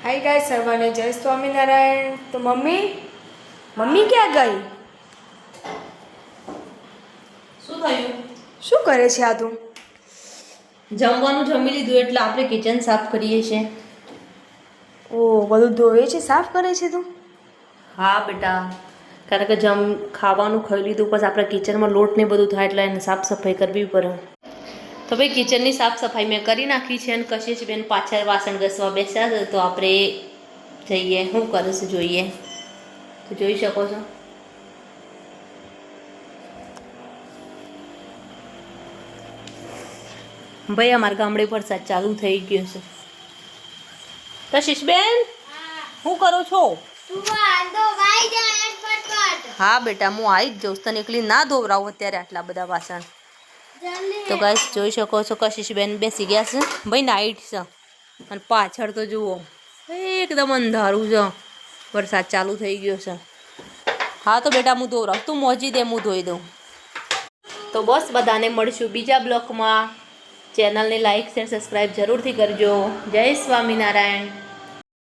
Hi guys सर्वाने जय स्वामीनारायण। तो mummy mummy क्या गई શું થયું? શું કરે છે આ તું? જમવાનું જમી લીધું એટલે આપણે કિચન સાફ કરીએ છીએ. ઓ બધું ધોવે છે, સાફ કરે છે તું? હા બેટા, કારણ કે ખાવાનું ખાઈ લીધું પછી આપણે કિચનમાં લોટ ને બધું થાય એટલે એને સાફ સફાઈ કરવી પડે. તો ભાઈ કિચનની સાફ સફાઈ મેં કરી નાખી છે અને કશીશ બેન પાછળ વાસણ ઘસવા બેસ્યા છે. તો આપણે જઈએ, શું કરે છે જોઈએ. તો જોઈ શકો છો. ભાઈ અમારા ગામડે વરસાદ ચાલુ થઈ ગયો છે. કશીશ બેન શું કરો છો? હા બેટા, હું આવી જ જાઉં. તને એકલી ના ધોવરાવું અત્યારે આટલા બધા વાસણ. તો ગાઈસ જોઈ શકો છો કશીશ બેન બેસી ગયા છે. ભાઈ નાઈટ છે અને પાછળ તો જુઓ એકદમ અંધારું છે, વરસાદ ચાલુ થઈ ગયો છે. હા તો બેટા હું ધોવરાવું, તું મોજી દે હું ધોઈ દઉં. તો બસ બધાને મળીશું બીજા બ્લોકમાં. ચેનલને લાઈક શેર સબસ્ક્રાઈબ જરૂરથી કરજો. જય સ્વામિનારાયણ.